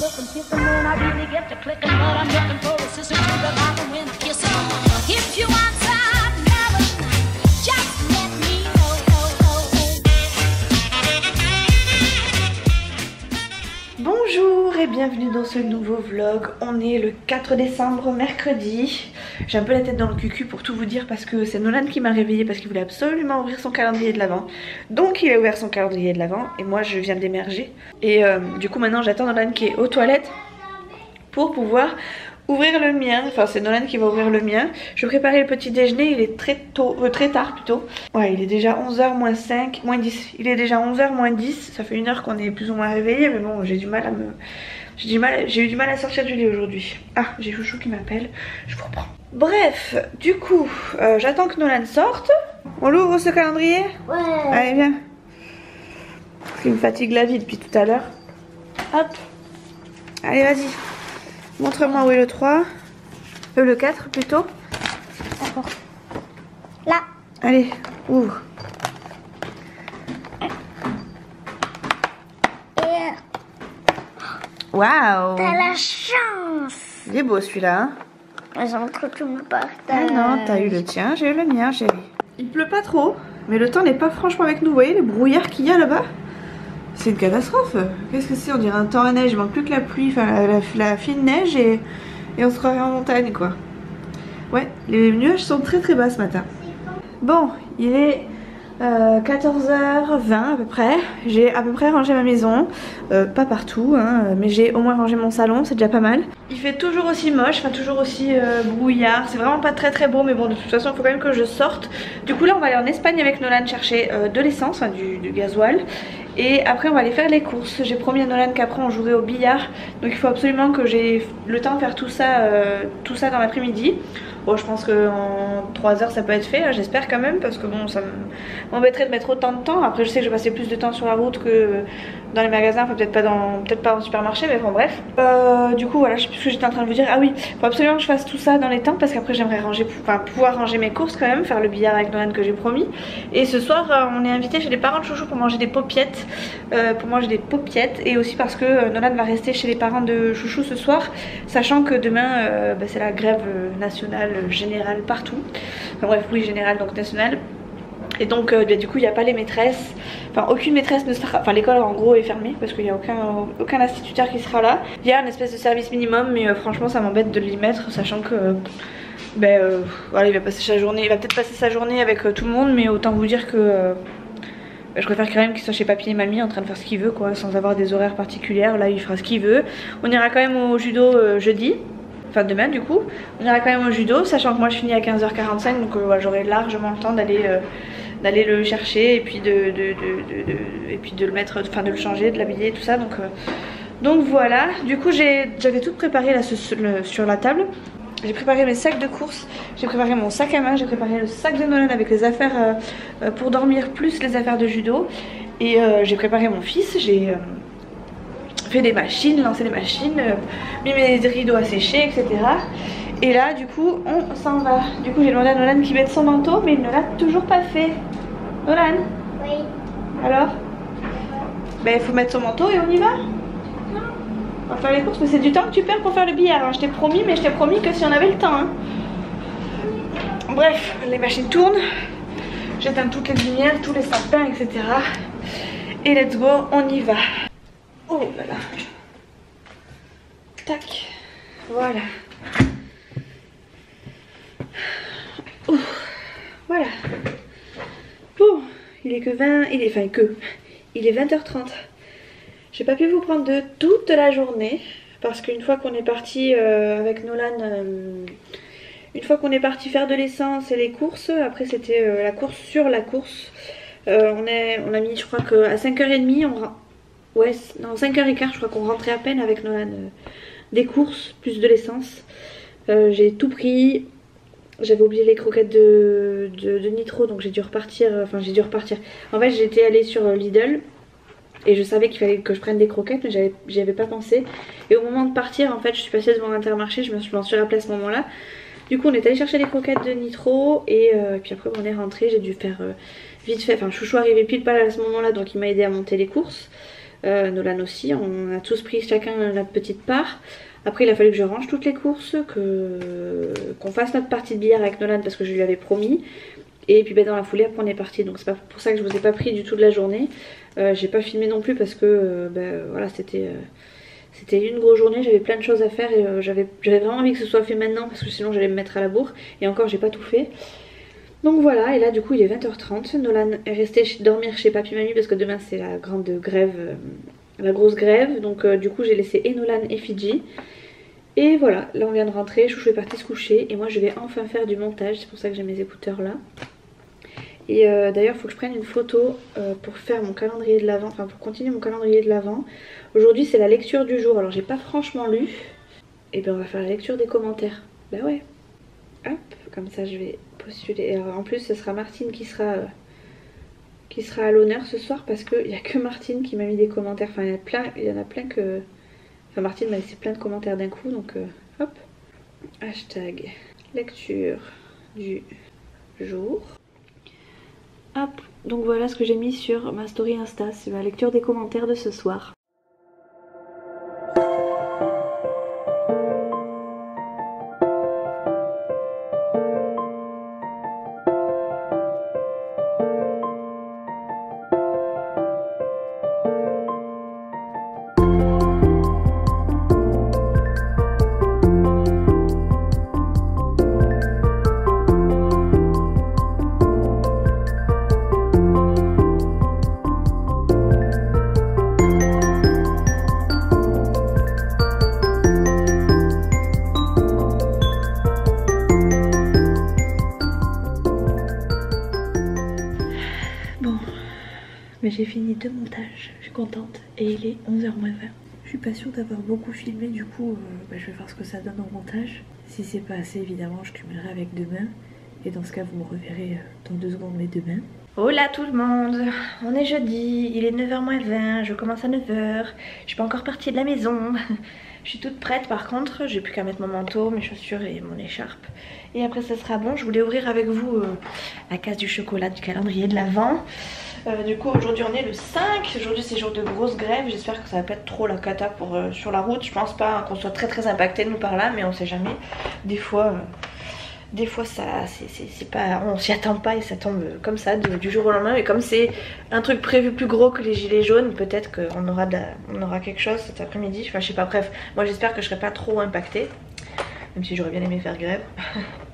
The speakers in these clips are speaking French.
looking, kissing when I really get to clicking, but I'm looking for a sister to the rock and when I kiss her. If you want some loving, just let me know. Bonjour et bienvenue dans ce nouveau vlog. On est le 4 décembre, mercredi. J'ai un peu la tête dans le cucu pour tout vous dire parce que c'est Nolan qui m'a réveillée parce qu'il voulait absolument ouvrir son calendrier de l'Avent. Donc il a ouvert son calendrier de l'Avent et moi je viens d'émerger. Et du coup maintenant j'attends Nolan qui est aux toilettes pour pouvoir ouvrir le mien. Enfin c'est Nolan qui va ouvrir le mien. Je vais préparer le petit déjeuner, il est très tôt, très tard plutôt. Ouais, il est déjà 11h moins 5, moins 10. Il est déjà 11h moins 10, ça fait une heure qu'on est plus ou moins réveillé, mais bon j'ai du mal à me... J'ai eu du mal à sortir du lit aujourd'hui. Ah, j'ai Chouchou qui m'appelle, je vous reprends. Bref, du coup, j'attends que Nolan sorte. On l'ouvre ce calendrier? Ouais. Allez, viens. Parce qu'il me fatigue la vie depuis tout à l'heure. Hop. Allez, vas-y. Montre-moi où est le 3. Le 4 plutôt. D'accord. Là. Allez, ouvre. Waouh. T'as la chance. Il est beau celui-là, hein. J'aime que tu me partages. Ah non, t'as eu le tien, j'ai eu le mien, chérie. Il pleut pas trop, mais le temps n'est pas franchement avec nous. Vous voyez les brouillards qu'il y a là-bas? C'est une catastrophe. Qu'est-ce que c'est? On dirait un temps à neige, il manque plus que la pluie, enfin la fine neige et on se croirait en montagne quoi. Ouais, les nuages sont très très bas ce matin. Bon, il est 14h20 à peu près. J'ai à peu près rangé ma maison, pas partout hein, mais j'ai au moins rangé mon salon, c'est déjà pas mal. Il fait toujours aussi moche, enfin toujours aussi brouillard, c'est vraiment pas très très beau, mais bon de toute façon il faut quand même que je sorte. Du coup là on va aller en Espagne avec Nolan chercher de l'essence, enfin du gasoil. Et après on va aller faire les courses. J'ai promis à Nolan qu'après on jouerait au billard, donc il faut absolument que j'ai le temps de faire tout ça dans l'après-midi. Bon je pense qu'en 3 heures ça peut être fait, hein, j'espère quand même, parce que bon ça m'embêterait de mettre autant de temps. Après je sais que je vais passer plus de temps sur la route que dans les magasins, enfin peut-être pas dans le supermarché, mais bon bref. Du coup voilà, je sais plus ce que j'étais en train de vous dire. Ah oui, faut absolument que je fasse tout ça dans les temps parce qu'après j'aimerais ranger, enfin pouvoir ranger mes courses quand même, faire le billard avec Nolan que j'ai promis. Et ce soir on est invité chez les parents de Chouchou pour manger des paupiettes, et aussi parce que Nolan va rester chez les parents de Chouchou ce soir, sachant que demain c'est la grève nationale générale partout. Enfin bref, oui générale donc nationale. Et donc du coup il n'y a pas les maîtresses, enfin aucune maîtresse ne sera, enfin l'école en gros est fermée parce qu'il n'y a aucun instituteur qui sera là. Il y a une espèce de service minimum, mais franchement ça m'embête de l'y mettre, sachant que voilà, il va passer sa journée, il va peut-être passer sa journée avec tout le monde, mais autant vous dire que je préfère quand même qu'il soit chez papy et mamie en train de faire ce qu'il veut quoi, sans avoir des horaires particulières. Là il fera ce qu'il veut. On ira quand même au judo jeudi, enfin demain du coup. On ira quand même au judo, sachant que moi je finis à 15h45, donc voilà, j'aurai largement le temps d'aller le chercher et puis de le mettre, enfin de le changer, de l'habiller, tout ça. Donc voilà. Du coup j'avais tout préparé là sur la table. J'ai préparé mes sacs de course, j'ai préparé mon sac à main, j'ai préparé le sac de Nolan avec les affaires pour dormir plus les affaires de judo. Et j'ai préparé mon fils, j'ai fait des machines, lancé des machines, mis mes rideaux à sécher, etc. Et là du coup on s'en va. Du coup j'ai demandé à Nolan qu'il mette son manteau, mais il ne l'a toujours pas fait. Nolan? Oui. Alors? Ben il faut mettre son manteau et on y va? On va faire les courses, mais c'est du temps que tu perds pour faire le billard, hein. Je t'ai promis, mais je t'ai promis que si on avait le temps, hein. Bref, les machines tournent, j'éteins toutes les lumières, tous les sapins, etc. Et let's go, on y va. Oh là là. Tac, voilà. Voilà. Il est que 20, il est 20h30. J'ai pas pu vous prendre de toute la journée parce qu'une fois qu'on est parti avec Nolan, une fois qu'on est parti faire de l'essence et les courses, après c'était la course sur la course. On a mis, je crois qu'à 5h30, ouais, non 5h15, je crois qu'on rentrait à peine avec Nolan des courses plus de l'essence. J'ai tout pris. J'avais oublié les croquettes de Nitro, donc j'ai dû repartir. En fait j'étais allée sur Lidl. Et je savais qu'il fallait que je prenne des croquettes, mais j'y avais pas pensé. Et au moment de partir, en fait, je suis passée devant Intermarché, je m'en suis rappelée à ce moment-là. Du coup, on est allé chercher les croquettes de Nitro, et puis après, on est rentré. J'ai dû faire vite fait. Enfin, Chouchou arrivait pile poil à ce moment-là, donc il m'a aidé à monter les courses. Nolan aussi, on a tous pris chacun notre petite part. Après il a fallu que je range toutes les courses, qu'on fasse notre partie de billard avec Nolan parce que je lui avais promis. Et puis dans la foulée après on est parti, donc c'est pas pour ça que je vous ai pas pris du tout de la journée. J'ai pas filmé non plus parce que voilà, c'était une grosse journée, j'avais plein de choses à faire et j'avais vraiment envie que ce soit fait maintenant parce que sinon j'allais me mettre à la bourre. Et encore j'ai pas tout fait. Donc voilà, et là du coup il est 20h30, Nolan est resté dormir chez papy mamie parce que demain c'est la grande grève, la grosse grève. Donc du coup j'ai laissé et Nolan et Fidji. Et voilà, là on vient de rentrer, Chouchou est parti se coucher et moi je vais enfin faire du montage, c'est pour ça que j'ai mes écouteurs là. Et d'ailleurs il faut que je prenne une photo pour faire mon calendrier de l'Avent, enfin pour continuer mon calendrier de l'Avent. Aujourd'hui c'est la lecture du jour, alors j'ai pas franchement lu. Et bien on va faire la lecture des commentaires. Bah ouais. Hop, comme ça je vais postuler. Et en plus ce sera Martine qui sera à l'honneur ce soir parce qu'il n'y a que Martine qui m'a mis des commentaires. Enfin il y en a plein que... Enfin Martine m'a laissé plein de commentaires d'un coup, donc hop. Hashtag lecture du jour. Hop, donc voilà ce que j'ai mis sur ma story Insta, c'est ma lecture des commentaires de ce soir. Mais j'ai fini 2 montages, je suis contente et il est 11h moins 20. Je suis pas sûre d'avoir beaucoup filmé, du coup je vais voir ce que ça donne au montage. Si c'est pas assez, évidemment je cumulerai avec demain. Et dans ce cas vous me reverrez dans 2 secondes mais demain. Hola tout le monde, on est jeudi, il est 9h moins 20, je commence à 9h. Je suis pas encore partie de la maison. Je suis toute prête par contre, j'ai plus qu'à mettre mon manteau, mes chaussures et mon écharpe. Et après ça sera bon, je voulais ouvrir avec vous la case du chocolat du calendrier de l'Avent. Du coup aujourd'hui on est le 5, aujourd'hui c'est jour de grosse grève, j'espère que ça va pas être trop la cata sur la route. Je pense pas qu'on soit très impacté nous par là, mais on sait jamais. Des fois ça c'est pas, on s'y attend pas et ça tombe comme ça du jour au lendemain. Et comme c'est un truc prévu plus gros que les gilets jaunes, peut-être qu'on aura quelque chose cet après-midi. Enfin je sais pas, bref, moi j'espère que je serai pas trop impactée. Même si j'aurais bien aimé faire grève.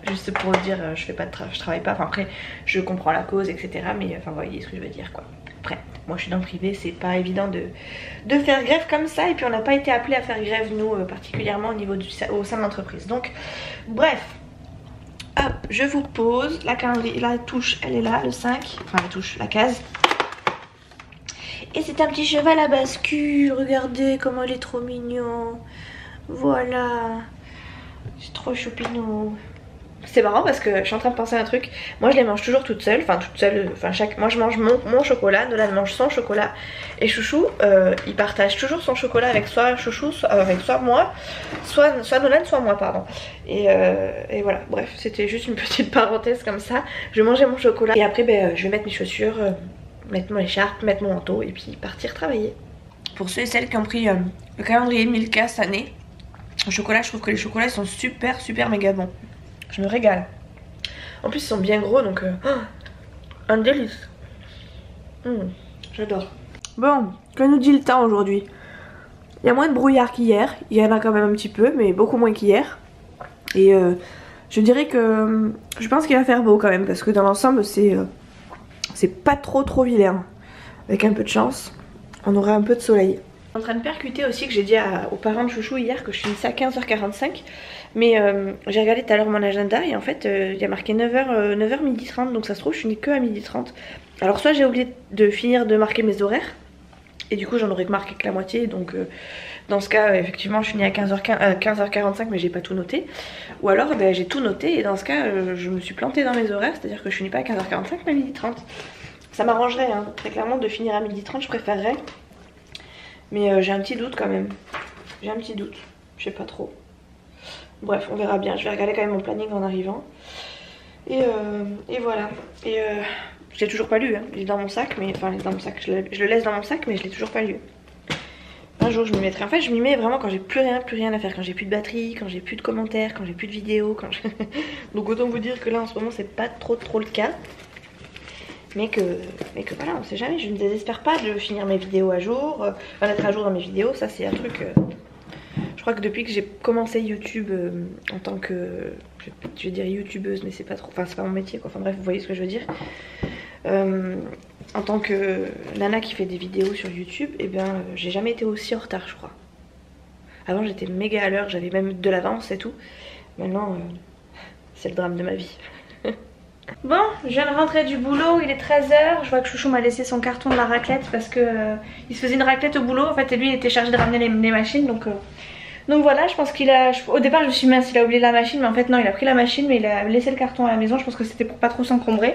Juste pour le dire, je travaille pas. Enfin après je comprends la cause etc. Mais enfin vous voyez ce que je veux dire quoi. Après moi je suis dans le privé, c'est pas évident de faire grève comme ça. Et puis on n'a pas été appelé à faire grève nous particulièrement au niveau au sein de l'entreprise. Donc bref. Hop, je vous pose la calendrier, la touche elle est là, le 5, enfin la touche, la case. Et c'est un petit cheval à bascule, regardez comment il est trop mignon. Voilà, c'est trop choupinou. C'est marrant parce que je suis en train de penser à un truc. Moi je les mange toujours toute seule, enfin moi je mange mon chocolat, Nolan mange son chocolat. Et Chouchou, il partage toujours son chocolat avec soit Chouchou, avec soit moi, soit Nolan, soit moi pardon. Et voilà, bref, c'était juste une petite parenthèse comme ça. Je vais manger mon chocolat et après je vais mettre mes chaussures, mettre mon écharpe, mettre mon manteau et puis partir travailler. Pour ceux et celles qui ont pris le calendrier Milka cette année, le chocolat, je trouve que les chocolats ils sont super méga bons. Je me régale. En plus ils sont bien gros donc un délice. J'adore. Bon, que nous dit le temps aujourd'hui? Il y a moins de brouillard qu'hier. Il y en a quand même un petit peu mais beaucoup moins qu'hier. Et je dirais que je pense qu'il va faire beau quand même. Parce que dans l'ensemble c'est pas trop vilain. Avec un peu de chance on aura un peu de soleil. Je suis en train de percuter aussi que j'ai dit aux parents de Chouchou hier que je finissais à 15h45. Mais j'ai regardé tout à l'heure mon agenda et en fait il y a marqué 9h 12h30. Donc ça se trouve je finis que à 12h30. Alors soit j'ai oublié de finir de marquer mes horaires et du coup j'en aurais marqué que la moitié. Donc dans ce cas effectivement je finis à 15h45 mais j'ai pas tout noté. Ou alors j'ai tout noté et dans ce cas je me suis plantée dans mes horaires. C'est à dire que je finis pas à 15h45 mais à 12h30. Ça m'arrangerait hein, très clairement de finir à 12h30, je préférerais. Mais j'ai un petit doute quand même. J'ai un petit doute, je sais pas trop. Bref, on verra bien. Je vais regarder quand même mon planning en arrivant. Et voilà. Et je l'ai toujours pas lu. Hein. Il est dans mon sac, mais enfin, il est dans mon sac. Je le laisse dans mon sac, mais je l'ai toujours pas lu. Un jour je m'y mettrai. En fait je m'y mets vraiment quand j'ai plus rien à faire. Quand j'ai plus de batterie, quand j'ai plus de commentaires, quand j'ai plus de vidéos. Donc autant vous dire que là en ce moment c'est pas trop le cas. Mais que voilà, on sait jamais, je ne désespère pas de finir mes vidéos à jour, d'être à jour dans mes vidéos, ça c'est un truc... je crois que depuis que j'ai commencé YouTube en tant que... Je vais dire youtubeuse, mais c'est pas trop... Enfin c'est pas mon métier quoi, enfin bref, vous voyez ce que je veux dire. En tant que nana qui fait des vidéos sur YouTube, et bien j'ai jamais été aussi en retard je crois. Avant j'étais méga à l'heure, j'avais même de l'avance et tout. Maintenant c'est le drame de ma vie. Bon, je viens de rentrer du boulot, il est 13 h. Je vois que Chouchou m'a laissé son carton de la raclette parce que il se faisait une raclette au boulot en fait et lui il était chargé de ramener les machines donc voilà, je pense qu'il a... Au départ je me suis dit mince il a oublié la machine mais en fait non il a pris la machine mais il a laissé le carton à la maison, je pense que c'était pour pas trop s'encombrer.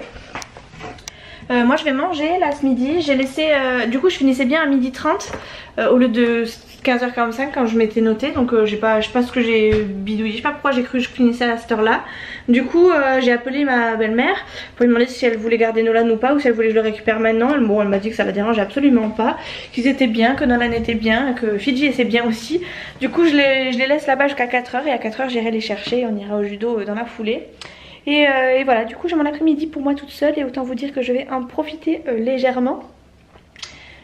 Moi je vais manger là ce midi, j'ai laissé... du coup je finissais bien à 12h30 au lieu de 15h45 quand je m'étais notée. Donc je sais pas ce que j'ai bidouillé, je sais pas pourquoi j'ai cru que je finissais à cette heure là. Du coup j'ai appelé ma belle-mère pour lui demander si elle voulait garder Nolan ou pas, ou si elle voulait que je le récupère maintenant. Bon elle m'a dit que ça la dérangeait absolument pas, qu'ils étaient bien, que Nolan était bien, que Fidji était bien aussi. Du coup je les laisse là-bas jusqu'à 4 h et à 4 h j'irai les chercher, on ira au judo dans la foulée. Et voilà, du coup j'ai mon après-midi pour moi toute seule et autant vous dire que je vais en profiter légèrement.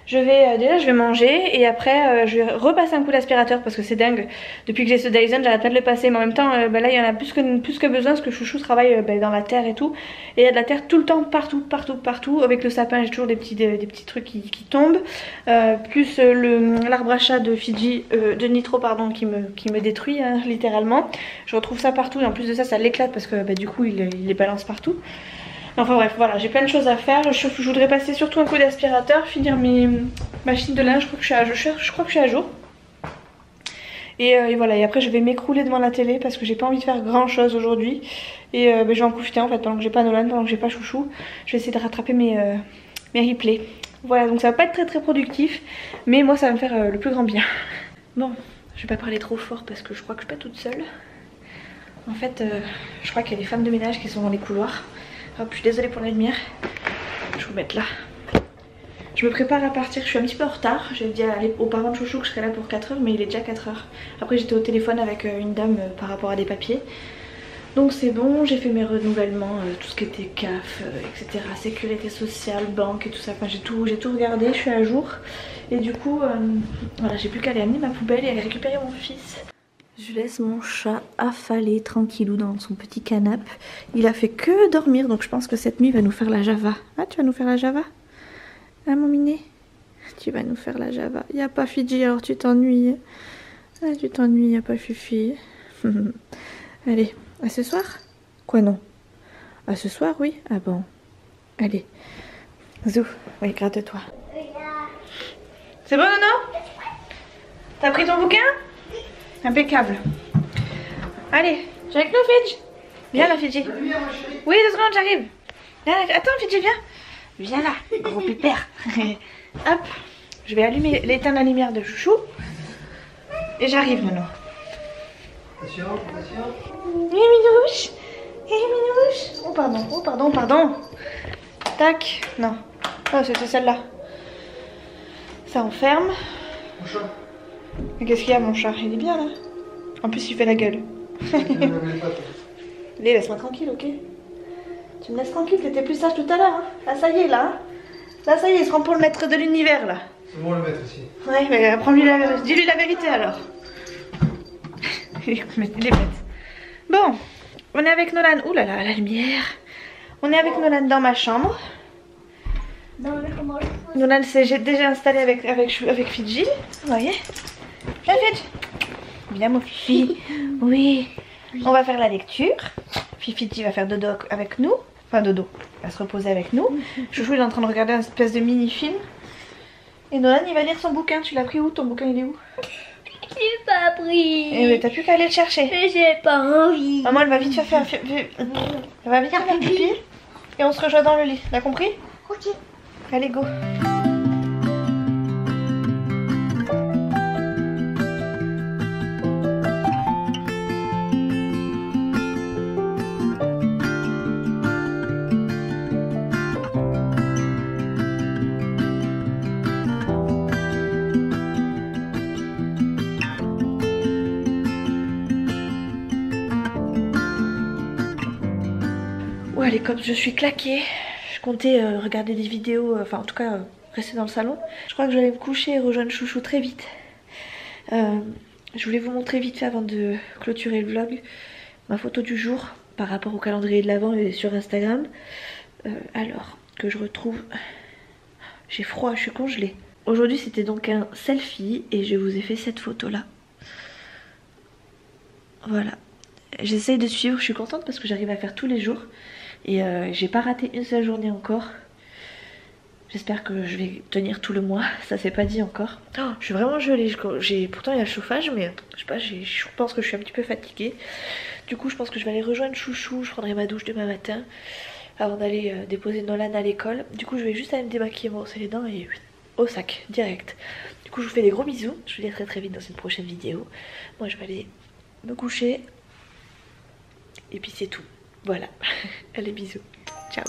Déjà je vais manger et après je vais repasser un coup d'aspirateur parce que c'est dingue. Depuis que j'ai ce Dyson j'arrête pas de le passer, mais en même temps là il y en a plus que besoin parce que Chouchou travaille dans la terre et tout. Et il y a de la terre tout le temps, partout. Avec le sapin j'ai toujours des petits trucs qui tombent. Plus l'arbre à chat de Fidji, de Nitro pardon, qui me détruit hein, littéralement. Je retrouve ça partout et en plus de ça ça l'éclate parce que du coup il les balance partout. Enfin bref, voilà, j'ai plein de choses à faire. Je voudrais passer surtout un coup d'aspirateur, finir mes machines de linge. Je crois que je suis à jour. Et voilà, et après je vais m'écrouler devant la télé parce que j'ai pas envie de faire grand chose aujourd'hui. Et je vais en profiter en fait pendant que j'ai pas Nolan, pendant que j'ai pas Chouchou. Je vais essayer de rattraper mes replays. Voilà, donc ça va pas être très productif, mais moi ça va me faire le plus grand bien. Bon, je vais pas parler trop fort parce que je crois que je suis pas toute seule. En fait, je crois qu'il y a des femmes de ménage qui sont dans les couloirs. Hop, je suis désolée pour la lumière. Je vais vous mettre là. Je me prépare à partir, je suis un petit peu en retard. J'ai dit aux parents de Chouchou que je serais là pour 4 h, mais il est déjà 4 h. Après j'étais au téléphone avec une dame par rapport à des papiers. Donc c'est bon, j'ai fait mes renouvellements, tout ce qui était CAF, etc. Sécurité sociale, banque et tout ça. Enfin j'ai tout regardé, je suis à jour. Et du coup, voilà, j'ai plus qu'à aller amener ma poubelle et aller récupérer mon fils. Je laisse mon chat affaler tranquillou dans son petit canapé. Il a fait que dormir, donc je pense que cette nuit il va nous faire la Java. Ah, tu vas nous faire la Java? Hein, mon minet? Tu vas nous faire la Java. Il n'y a pas Fidji, alors tu t'ennuies. Ah, tu t'ennuies, il n'y a pas Fifi. Allez, à ce soir? Quoi non? À ce soir, oui? Ah bon. Allez. Zou, oui, gratte-toi. C'est bon, Nono? T'as pris ton bouquin? Impeccable. Allez, viens avec nous Fidji. Viens là Fidji. Oui 2 secondes j'arrive. Attends Fidji viens. Viens là, gros pépère. Hop, je vais éteindre la lumière de Chouchou. Et j'arrive maintenant. Attention. Minouche. Minouche. Oh pardon. Tac, non. Oh c'était celle-là. Ça enferme. Mais qu'est-ce qu'il y a mon chat? Il est bien là. En plus il fait la gueule. Allez laisse-moi tranquille, ok? Tu me laisses tranquille, t'étais plus sage tout à l'heure hein? Là ça y est là. Là ça y est, il se rend pour le maître de l'univers là. C'est bon le maître aussi. Ouais mais dis-lui la vérité alors. Il est bête. Bon, on est avec Nolan. Ouh là là, la lumière. On est avec Nolan dans ma chambre. Nolan s'est déjà installé avec Fidji. Vous voyez? Viens Fidji. Viens mon Fifi. Oui. On va faire la lecture. Fidji va faire dodo avec nous. Enfin dodo. Elle va se reposer avec nous. Chouchou il est en train de regarder une espèce de mini-film. Et Nolan il va lire son bouquin. Tu l'as pris où? Ton bouquin il est où? Je l'ai pas pris. Eh mais t'as plus qu'à aller le chercher. J'ai pas envie. Maman elle va vite faire elle va vite faire pipi. Et on se rejoint dans le lit. T'as compris? Ok. Allez go. allez, comme je suis claquée, je comptais regarder des vidéos, enfin en tout cas rester dans le salon. Je crois que je vais me coucher et rejoindre Chouchou très vite. Je voulais vous montrer vite fait avant de clôturer le vlog ma photo du jour par rapport au calendrier de l'Avent et sur Instagram. Alors que je retrouve... J'ai froid, je suis congelée. Aujourd'hui c'était donc un selfie et je vous ai fait cette photo là. Voilà. J'essaye de suivre, je suis contente parce que j'arrive à faire tous les jours. Et j'ai pas raté une seule journée encore. J'espère que je vais tenir tout le mois, ça c'est pas dit encore. Oh, je suis vraiment gelée, pourtant il y a le chauffage mais je sais pas, je pense que je suis un petit peu fatiguée. Du coup je pense que je vais aller rejoindre Chouchou, je prendrai ma douche demain matin avant d'aller déposer Nolan à l'école. Du coup je vais juste aller me démaquiller, me brosser les dents et au sac, direct. Du coup je vous fais des gros bisous, je vous dis à très très vite dans une prochaine vidéo. Moi je vais aller me coucher et puis c'est tout. Voilà, allez bisous, ciao.